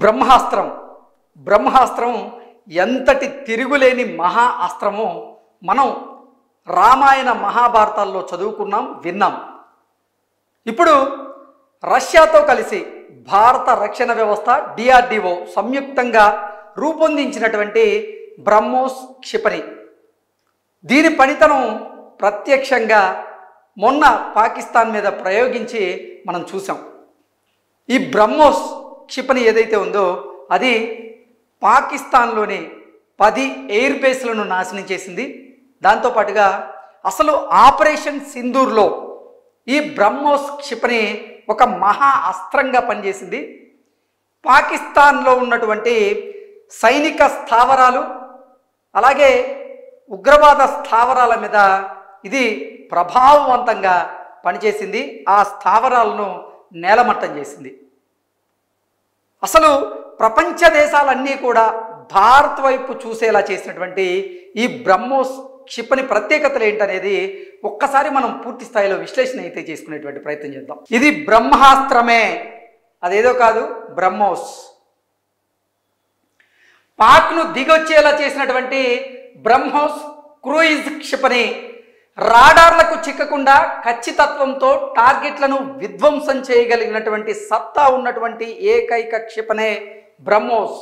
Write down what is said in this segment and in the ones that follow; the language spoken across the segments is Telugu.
బ్రహ్మాస్త్రం బ్రహ్మాస్త్రం ఎంతటి తిరుగులేని మహా అస్త్రమో మనం రామాయణ మహాభారతాల్లో చదువుకున్నాం, విన్నాం. ఇప్పుడు రష్యాతో కలిసి భారత రక్షణ వ్యవస్థ DRDO సంయుక్తంగా రూపొందించినటువంటి బ్రహ్మోస్ క్షిపణి, దీని పనితనం ప్రత్యక్షంగా మొన్న పాకిస్తాన్ మీద ప్రయోగించి మనం చూసాం. ఈ బ్రహ్మోస్ క్షిపణి ఏదైతే ఉందో అది పాకిస్తాన్లోని 10 ఎయిర్ బేస్లను నాశనం చేసింది. దాంతోపాటుగా అసలు ఆపరేషన్ సింధూర్లో ఈ బ్రహ్మోస్ క్షిపణి ఒక మహా అస్త్రంగా పనిచేసింది. పాకిస్తాన్లో ఉన్నటువంటి సైనిక స్థావరాలు అలాగే ఉగ్రవాద స్థావరాల మీద ఇది ప్రభావవంతంగా పనిచేసింది. ఆ స్థావరాలను నేలమట్టం చేసింది. అసలు ప్రపంచ దేశాలన్నీ కూడా భారత్ వైపు చూసేలా చేసినటువంటి ఈ బ్రహ్మోస్ క్షిపణి ప్రత్యేకతలు ఏంటనేది ఒక్కసారి మనం పూర్తి స్థాయిలో విశ్లేషణ అయితే చేసుకునేటువంటి ప్రయత్నం చేద్దాం. ఇది బ్రహ్మాస్త్రమే, అదేదో కాదు, బ్రహ్మోస్. పాక్ను దిగొచ్చేలా చేసినటువంటి బ్రహ్మోస్ క్రూయిజ్ క్షిపణి రాడార్లకు చిక్కకుండా ఖచ్చితత్వంతో టార్గెట్లను విధ్వంసం చేయగలిగినటువంటి సత్తా ఉన్నటువంటి ఏకైక క్షిపణే బ్రహ్మోస్.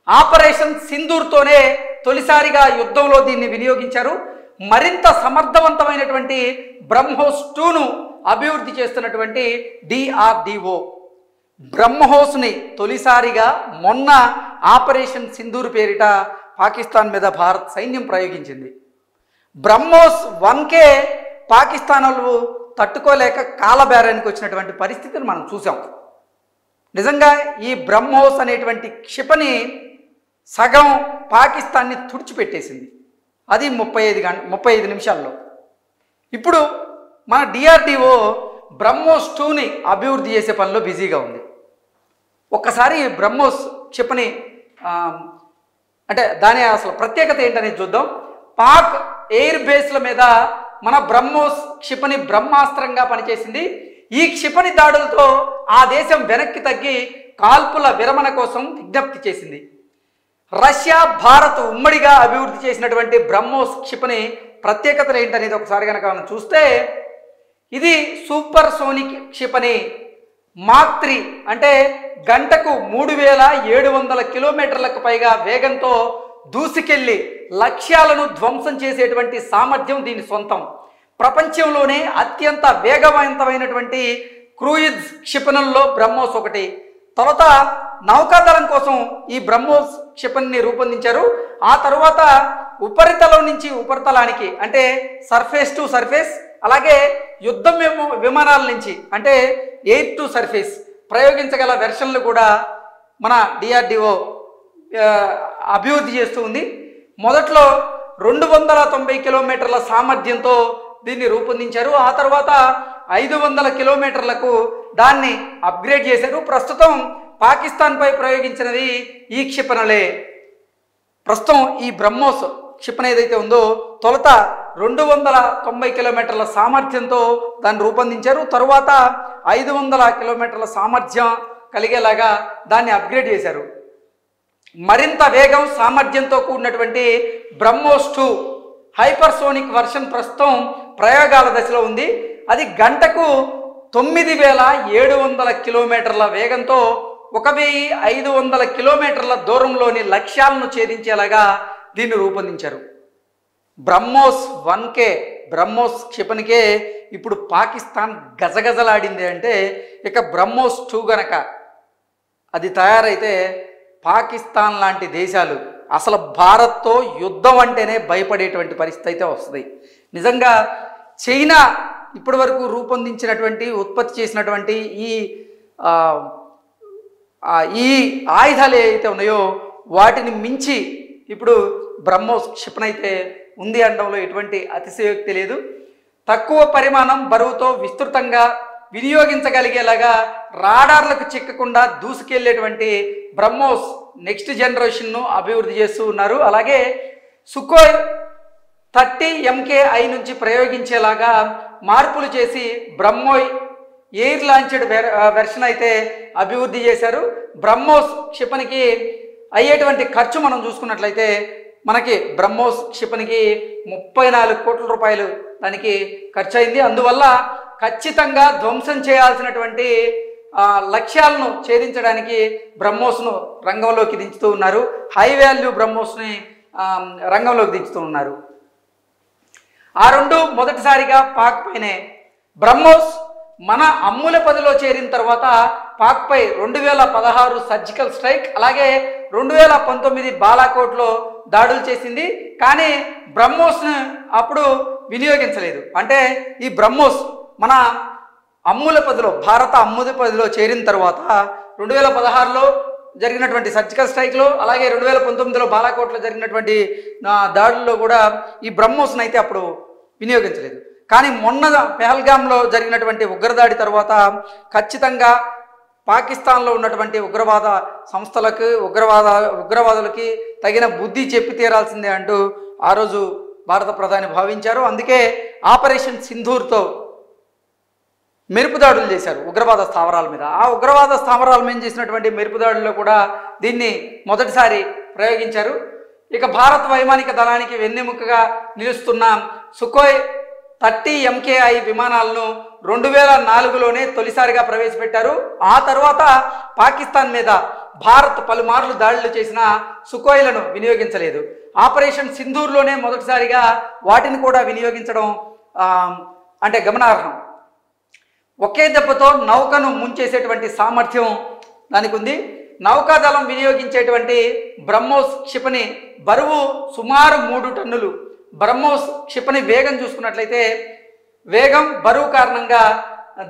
ఆపరేషన్ సింధూర్తోనే తొలిసారిగా యుద్ధంలో దీన్ని వినియోగించారు. మరింత సమర్థవంతమైనటువంటి బ్రహ్మోస్ 2ను అభివృద్ధి చేస్తున్నటువంటి DRDO బ్రహ్మోస్ని తొలిసారిగా మొన్న ఆపరేషన్ సింధూర్ పేరిట పాకిస్తాన్ మీద భారత్ సైన్యం ప్రయోగించింది. బ్రహ్మోస్ 1కే పాకిస్తాన్లు తట్టుకోలేక కాలబేరానికి వచ్చినటువంటి పరిస్థితిని మనం చూసాం. నిజంగా ఈ బ్రహ్మోస్ అనేటువంటి క్షిపణి సగం పాకిస్తాన్ని తుడిచిపెట్టేసింది. అది 35 నిమిషాల్లో. ఇప్పుడు మన DRDO బ్రహ్మోస్ 2ని అభివృద్ధి చేసే పనిలో బిజీగా ఉంది. ఒక్కసారి బ్రహ్మోస్ క్షిపణి అంటే దాని అసలు ప్రత్యేకత ఏంటనేది చూద్దాం. పాక్ ఎయిర్ బేస్ల మీద మన బ్రహ్మోస్ క్షిపణి బ్రహ్మాస్త్రంగా పనిచేసింది. ఈ క్షిపణి దాడులతో ఆ దేశం వెనక్కి తగ్గి కాల్పుల విరమణ కోసం విజ్ఞప్తి చేసింది. రష్యా భారత్ ఉమ్మడిగా అభివృద్ధి చేసినటువంటి బ్రహ్మోస్ క్షిపణి ప్రత్యేకతలు ఏంటనేది ఒకసారి కనుక మనం చూస్తే, ఇది సూపర్ సోనిక్ క్షిపణి. మాక్ 3 అంటే గంటకు 3700 కిలోమీటర్లకు పైగా వేగంతో దూసుకెళ్లి లక్ష్యాలను ధ్వంసం చేసేటువంటి సామర్థ్యం దీని సొంతం. ప్రపంచంలోనే అత్యంత వేగవంతమైనటువంటి క్రూయిజ్ క్షిపణుల్లో బ్రహ్మోస్ ఒకటి. తర్వాత నౌకాదళం కోసం ఈ బ్రహ్మోస్ క్షిపణిని రూపొందించారు. ఆ తరువాత ఉపరితలం నుంచి ఉపరితలానికి అంటే సర్ఫేస్ టు సర్ఫేస్, అలాగే యుద్ధ విమానాల నుంచి అంటే ఎయిర్ టు సర్ఫేస్ ప్రయోగించగల వెర్షన్లు కూడా మన DRDO అభివృద్ధి చేస్తూ ఉంది. మొదట్లో 290 కిలోమీటర్ల సామర్థ్యంతో దీన్ని రూపొందించారు. ఆ తర్వాత 500 కిలోమీటర్లకు దాన్ని అప్గ్రేడ్ చేశారు. ప్రస్తుతం పాకిస్తాన్పై ప్రయోగించినది ఈ క్షిపణులే. ప్రస్తుతం ఈ బ్రహ్మోస్ క్షిపణి ఏదైతే ఉందో తొలుత 290 కిలోమీటర్ల సామర్థ్యంతో దాన్ని రూపొందించారు. తరువాత 500 కిలోమీటర్ల సామర్థ్యం కలిగేలాగా దాన్ని అప్గ్రేడ్ చేశారు. మరింత వేగం సామర్థ్యంతో కూడినటువంటి బ్రహ్మోస్ 2 హైపర్సోనిక్ వర్షన్ ప్రస్తుతం ప్రయోగాల దశలో ఉంది. అది గంటకు 9700 కిలోమీటర్ల వేగంతో 1500 కిలోమీటర్ల దూరంలోని లక్ష్యాలను ఛేదించేలాగా దీన్ని రూపొందించారు. బ్రహ్మోస్ 1కే బ్రహ్మోస్ క్షిపణికే ఇప్పుడు పాకిస్తాన్ గజగజలాడింది అంటే, ఇక బ్రహ్మోస్ 2 గనక అది తయారైతే పాకిస్తాన్ లాంటి దేశాలు అసలు భారత్తో యుద్ధం అంటేనే భయపడేటువంటి పరిస్థితి అయితే వస్తుంది. నిజంగా చైనా ఇప్పటి వరకు రూపొందించినటువంటి ఉత్పత్తి చేసినటువంటి ఈ ఆయుధాలు ఏవైతే ఉన్నాయో వాటిని మించి ఇప్పుడు బ్రహ్మోస్ క్షిపణి అయితే ఉంది అనడంలో ఎటువంటి అతిశయోక్తి లేదు. తక్కువ పరిమాణం బరువుతో విస్తృతంగా వినియోగించగలిగేలాగా రాడార్లకు చిక్కకుండా దూసుకెళ్లేటువంటి బ్రహ్మోస్ నెక్స్ట్ జనరేషన్ను అభివృద్ధి చేస్తూ ఉన్నారు. అలాగే సుఖోయ్ 30 MKI నుంచి ప్రయోగించేలాగా మార్పులు చేసి బ్రహ్మోయ్ ఎయిర్ లాంచ్డ్ వెర్షన్ అయితే అభివృద్ధి చేశారు. బ్రహ్మోస్ క్షిపణికి అయ్యేటువంటి ఖర్చు మనం చూసుకున్నట్లయితే మనకి బ్రహ్మోస్ క్షిపణికి 34 కోట్ల రూపాయలు దానికి ఖర్చు అయింది. అందువల్ల ఖచ్చితంగా ధ్వంసం చేయాల్సినటువంటి లక్ష్యాలను ఛేదించడానికి బ్రహ్మోస్ను రంగంలోకి దించుతూ ఉన్నారు. హై వాల్యూ బ్రహ్మోస్ని రంగంలోకి దించుతూ ఉన్నారు. ఆ రెండు మొదటిసారిగా పాక్ పైనే. బ్రహ్మోస్ మన అమ్ముల పదిలో చేరిన తర్వాత పాక్పై 2016 సర్జికల్ స్ట్రైక్, అలాగే 2019 బాలాకోట్లో దాడులు చేసింది. కానీ బ్రహ్మోస్ను అప్పుడు వినియోగించలేదు. అంటే ఈ బ్రహ్మోస్ మన అమ్ముల పదిలో, భారత అమ్ముల పదిలో చేరిన తర్వాత 2016లో జరిగినటువంటి సర్జికల్ స్ట్రైక్లో, అలాగే 2019లో బాలాకోట్లో జరిగినటువంటి దాడుల్లో కూడా ఈ బ్రహ్మోస్ను అయితే అప్పుడు వినియోగించలేదు. కానీ మొన్న పెహల్గాంలో జరిగినటువంటి ఉగ్రదాడి తర్వాత ఖచ్చితంగా పాకిస్తాన్లో ఉన్నటువంటి ఉగ్రవాద సంస్థలకు, ఉగ్రవాదులకి తగిన బుద్ధి చెప్పి తీరాల్సిందే అంటూ ఆ రోజు భారత ప్రధాని భావించారు. అందుకే ఆపరేషన్ సింధూర్తో మెరుపుదాడులు చేశారు ఉగ్రవాద స్థావరాల మీద. ఆ ఉగ్రవాద స్థావరాల మీద చేసినటువంటి మెరుపుదాడుల్లో కూడా దీన్ని మొదటిసారి ప్రయోగించారు. ఇక భారత వైమానిక దళానికి వెన్నెముకగా నిలుస్తున్న సుఖోయ్ 30 MKI విమానాలను 2004లోనే తొలిసారిగా ప్రవేశపెట్టారు. ఆ తర్వాత పాకిస్తాన్ మీద భారత్ పలుమార్లు దాడులు చేసిన సుఖోయ్లను వినియోగించలేదు. ఆపరేషన్ సింధూర్లోనే మొదటిసారిగా వాటిని కూడా వినియోగించడం అంటే గమనార్హం. ఒకే దెబ్బతో నౌకను ముంచేసేటువంటి సామర్థ్యం దానికి ఉంది. నౌకాదళం వినియోగించేటువంటి బ్రహ్మోస్ క్షిపణి బరువు సుమారు 3 టన్నులు. బ్రహ్మోస్ క్షిపణి వేగం చూసుకున్నట్లయితే వేగం, బరువు కారణంగా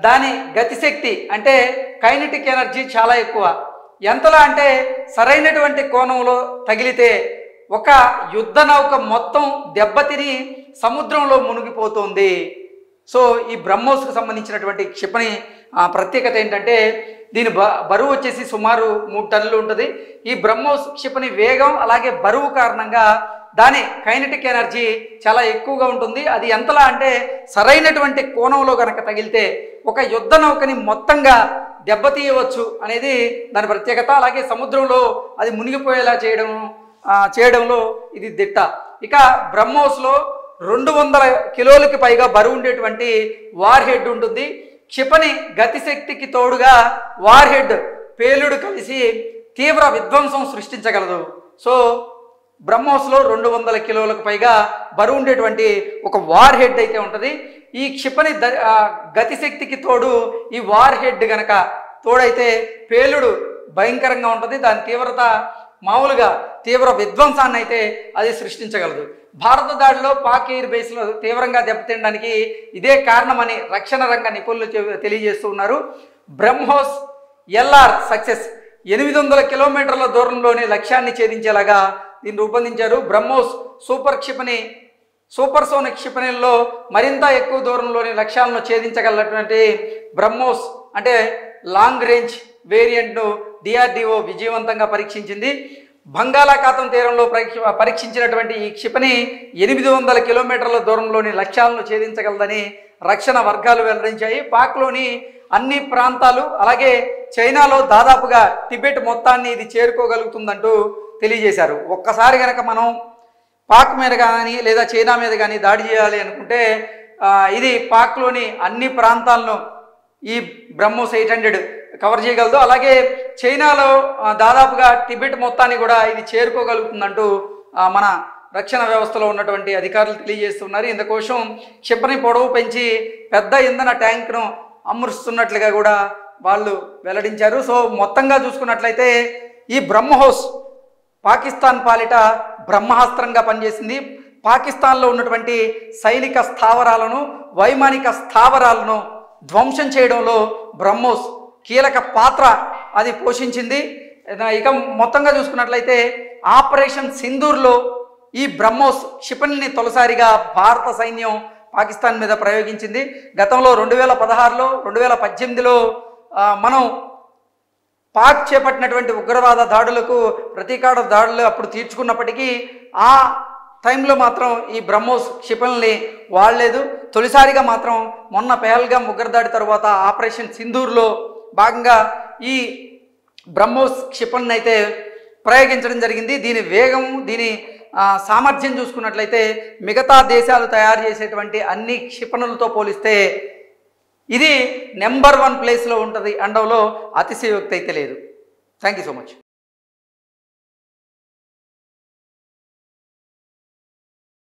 దాని గతిశక్తి అంటే కైనెటిక్ ఎనర్జీ చాలా ఎక్కువ. ఎంతలా అంటే సరైనటువంటి కోణంలో తగిలితే ఒక యుద్ధ నౌక మొత్తం దెబ్బతిని సముద్రంలో మునిగిపోతుంది. సో ఈ బ్రహ్మోస్కు సంబంధించినటువంటి క్షిపణి ప్రత్యేకత ఏంటంటే దీని బరువు వచ్చేసి సుమారు 3 టన్నులు ఉంటుంది. ఈ బ్రహ్మోస్ క్షిపణి వేగం అలాగే బరువు కారణంగా దాని కైనెటిక్ ఎనర్జీ చాలా ఎక్కువగా ఉంటుంది. అది ఎంతలా అంటే సరైనటువంటి కోణంలో కనుక తగిలితే ఒక యుద్ధ నౌకని మొత్తంగా దెబ్బతీయవచ్చు అనేది దాని ప్రత్యేకత. అలాగే సముద్రంలో అది మునిగిపోయేలా చేయడంలో ఇది దిట్ట. ఇక బ్రహ్మోస్లో 200 కిలోలకి పైగా బరువు ఉండేటువంటి వార్ హెడ్ ఉంటుంది. క్షిపణి గతిశక్తికి తోడుగా వార్ హెడ్ పేలుడు కలిసి తీవ్ర విధ్వంసం సృష్టించగలదు. సో బ్రహ్మోస్లో 200 కిలోలకు పైగా బరువు ఉండేటువంటి ఒక వార్ హెడ్ అయితే ఉంటుంది. ఈ క్షిపణి గతిశక్తికి తోడు ఈ వార్ హెడ్ గనక తోడైతే పేలుడు భయంకరంగా ఉంటుంది. దాని తీవ్రత మామూలుగా తీవ్ర విధ్వంసాన్ని అయితే అది సృష్టించగలదు. భారత దాడిలో పాక్ ఎయిర్ బేస్లో తీవ్రంగా దెబ్బతినడానికి ఇదే కారణమని రక్షణ రంగ నిపుణులు తెలియజేస్తూ ఉన్నారు. బ్రహ్మోస్ LR సక్సెస్ 800 కిలోమీటర్ల దూరంలోని లక్ష్యాన్ని ఛేదించేలాగా దీన్ని రూపొందించారు. బ్రహ్మోస్ సూపర్సోనిక్ క్షిపణుల్లో మరింత ఎక్కువ దూరంలోని లక్ష్యాలను ఛేదించగలటువంటి బ్రహ్మోస్ అంటే లాంగ్ రేంజ్ వేరియంట్ను DRDO విజయవంతంగా పరీక్షించింది. బంగాళాఖాతం తీరంలో పరీక్షించినటువంటి ఈ క్షిపణి 800 కిలోమీటర్ల దూరంలోని లక్ష్యాలను ఛేదించగలదని రక్షణ వర్గాలు వెల్లడించాయి. పాక్లోని అన్ని ప్రాంతాలు అలాగే చైనాలో దాదాపుగా టిబెట్ మొత్తాన్ని ఇది చేరుకోగలుగుతుందంటూ తెలియజేశారు. ఒక్కసారి కనుక మనం పాక్ మీద కానీ లేదా చైనా మీద కానీ దాడి చేయాలి అనుకుంటే ఇది పాక్లోని అన్ని ప్రాంతాలను ఈ బ్రహ్మోస్ 800 కవర్ చేయగలదు. అలాగే చైనాలో దాదాపుగా టిబెట్ మొత్తాన్ని కూడా ఇది చేరుకోగలుగుతుందంటూ మన రక్షణ వ్యవస్థలో ఉన్నటువంటి అధికారులు తెలియజేస్తున్నారు. ఇందుకోసం క్షిపణి పొడవు పెంచి పెద్ద ఇంధన ట్యాంక్ను అమరుస్తున్నట్లుగా కూడా వాళ్ళు వెల్లడించారు. సో మొత్తంగా చూసుకున్నట్లయితే ఈ బ్రహ్మోస్ పాకిస్తాన్ పాలిట బ్రహ్మాస్త్రంగా పనిచేసింది. పాకిస్తాన్లో ఉన్నటువంటి సైనిక స్థావరాలను, వైమానిక స్థావరాలను ధ్వంసం చేయడంలో బ్రహ్మోస్ కీలక పాత్ర అది పోషించింది. ఇక మొత్తంగా చూసుకున్నట్లయితే ఆపరేషన్ సింధూర్లో ఈ బ్రహ్మోస్ క్షిపణిని తొలిసారిగా భారత సైన్యం పాకిస్తాన్ మీద ప్రయోగించింది. గతంలో 2016లో 2018లో మనం పాక్ చేపట్టినటువంటి ఉగ్రవాద దాడులకు ప్రతీకార దాడులు అప్పుడు తీర్చుకున్నప్పటికీ ఆ టైంలో మాత్రం ఈ బ్రహ్మోస్ క్షిపణుల్ని వాడలేదు. తొలిసారిగా మాత్రం మొన్న పెహల్గాం ఉగ్రదాడి తర్వాత ఆపరేషన్ సింధూర్లో భాగంగా ఈ బ్రహ్మోస్ క్షిపణిని అయితే ప్రయోగించడం జరిగింది. దీని వేగం, దీని సామర్థ్యం చూసుకున్నట్లయితే మిగతా దేశాలు తయారు చేసేటువంటి అన్ని క్షిపణులతో పోలిస్తే ఇది నెంబర్ 1 ప్లేస్లో ఉంటుంది అనడంలో అతిశయోక్తి అయితే లేదు. Thank you so much.